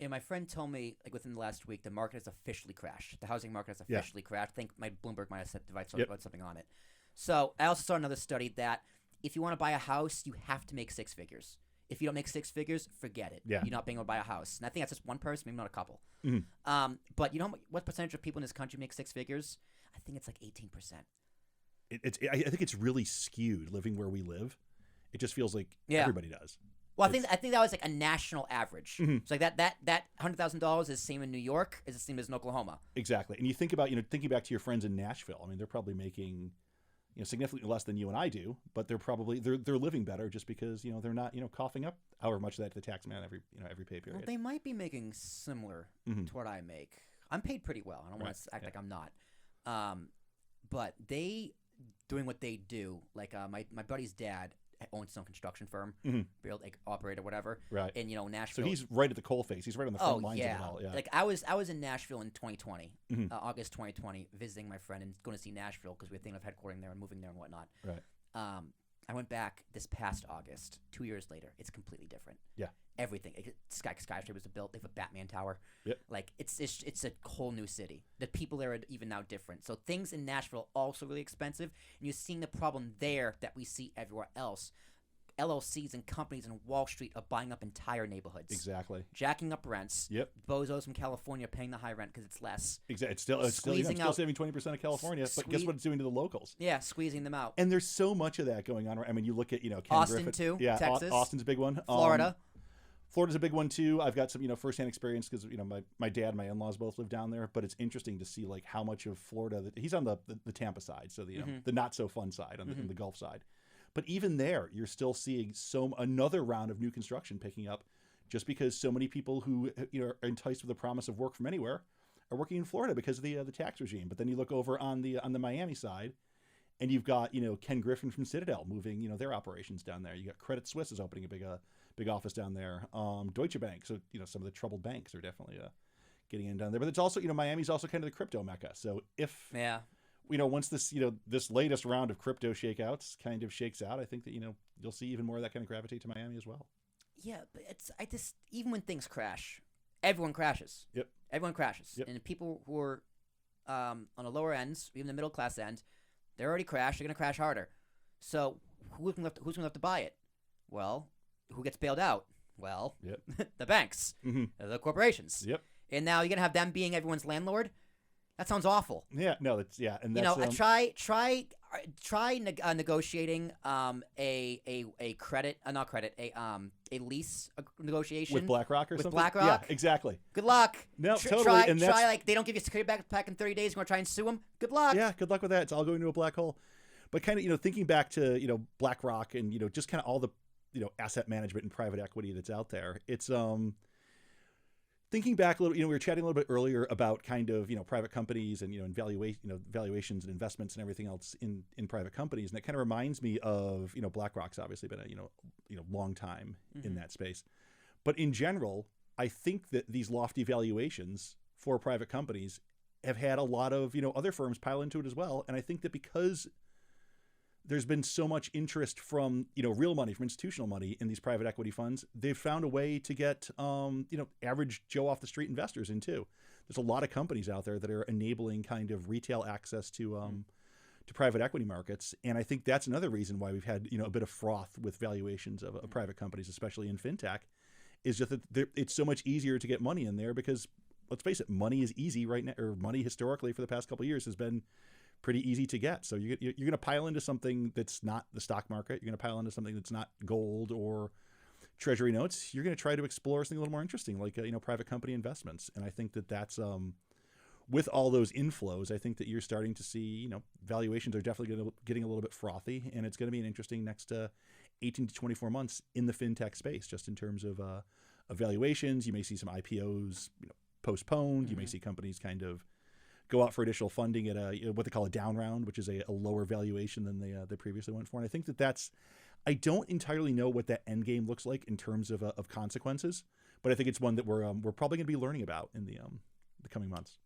Yeah, my friend told me like within the last week the market has officially crashed. The housing market has officially crashed. I think my Bloomberg might have said something on it. So I also saw another study that if you want to buy a house, you have to make six figures. If you don't make six figures, forget it. Yeah. You're not being able to buy a house. And I think that's just one person, maybe not a couple. Mm-hmm. But you know what percentage of people in this country make six figures? I think it's like 18%. I think it's really skewed living where we live. It just feels like everybody does. Well, I think that was like a national average. Mm-hmm. So like that $100,000 is the same in New York, is the same as in Oklahoma. Exactly. And you think about, thinking back to your friends in Nashville. I mean, they're probably making, significantly less than you and I do, but they're probably they're living better just because, they're not, coughing up however much of that to the tax man every pay period. Well, they might be making similar to what I make. I'm paid pretty well. I don't want to act like I'm not. But they doing what they do, like my buddy's dad owns his own construction firm, build like operator, whatever. Right. And Nashville. So he's right at the coalface. He's right on the front lines of it all. Yeah. Like I was in Nashville in 2020, August 2020, visiting my friend and going to see Nashville because we were thinking of headquartering there and moving there and whatnot. Right. I went back this past August. 2 years later, it's completely different. Yeah. Everything. Skyscrapers are built. They have a Batman Tower. Yep. Like it's a whole new city. The people there are even now different. So things in Nashville are also really expensive, and you're seeing the problem there that we see everywhere else. LLCs and companies in Wall Street are buying up entire neighborhoods. Exactly. Jacking up rents. Yep. Bozos from California paying the high rent because it's less. Exactly. It's still saving 20% of California, but guess what it's doing to the locals? Yeah, squeezing them out. And there's so much of that going on. I mean, you look at Ken Austin Griffith, too. Yeah, Texas. Austin's a big one. Florida. Florida's a big one too. I've got some firsthand experience because my dad and my in-laws both live down there. But it's interesting to see like how much of Florida he's on the Tampa side, so the not so fun side on the Gulf side. But even there, you're still seeing another round of new construction picking up, just because so many people who are enticed with the promise of work from anywhere are working in Florida because of the tax regime. But then you look over on the Miami side, and you've got Ken Griffin from Citadel moving their operations down there. You got Credit Suisse is opening a big office down there. Deutsche Bank, so some of the troubled banks are definitely getting in down there. But it's also Miami's also kind of the crypto mecca. So if once this this latest round of crypto shakeouts kind of shakes out, I think that you'll see even more of that kind of gravitate to Miami as well. Yeah, but even when things crash, everyone crashes. Yep. Everyone crashes. Yep. And people who are on the lower ends, even the middle class end, they're already crashed. They're gonna crash harder. So who's gonna have to buy it? Well, who gets bailed out? Well, the banks, the corporations. Yep. And now you're gonna have them being everyone's landlord. That sounds awful. Yeah, no, and that's try negotiating a credit, not credit, a lease negotiation with BlackRock or something. With BlackRock, yeah, exactly. Good luck. No, totally. Try and like they don't give you security back in 30 days. You're gonna try and sue them. Good luck. Yeah, good luck with that. It's all going to a black hole. But kind of thinking back to BlackRock and just kind of all the asset management and private equity that's out there. It's thinking back a little, we were chatting a little bit earlier about kind of, private companies and, and valuations and investments and everything else in private companies. And it kind of reminds me of, BlackRock's obviously been a long time in that space. But in general, I think that these lofty valuations for private companies have had a lot of, other firms pile into it as well. And I think that because there's been so much interest from, real money, from institutional money in these private equity funds, they've found a way to get, average Joe off the street investors in too. There's a lot of companies out there that are enabling kind of retail access to private equity markets. And I think that's another reason why we've had, a bit of froth with valuations of private companies, especially in fintech, is just that it's so much easier to get money in there because, let's face it, money is easy right now, or money historically for the past couple of years has been pretty easy to get. So you're going to pile into something that's not the stock market. You're going to pile into something that's not gold or treasury notes. You're going to try to explore something a little more interesting, like private company investments. And I think that that's with all those inflows, I think that you're starting to see valuations are definitely getting a little bit frothy, and it's going to be an interesting next 18 to 24 months in the fintech space, just in terms of valuations. You may see some IPOs postponed. You may see companies kind of go out for additional funding at what they call a down round, which is a lower valuation than they previously went for. And I think I don't entirely know what that end game looks like in terms of consequences, but I think it's one that we're probably going to be learning about in the coming months.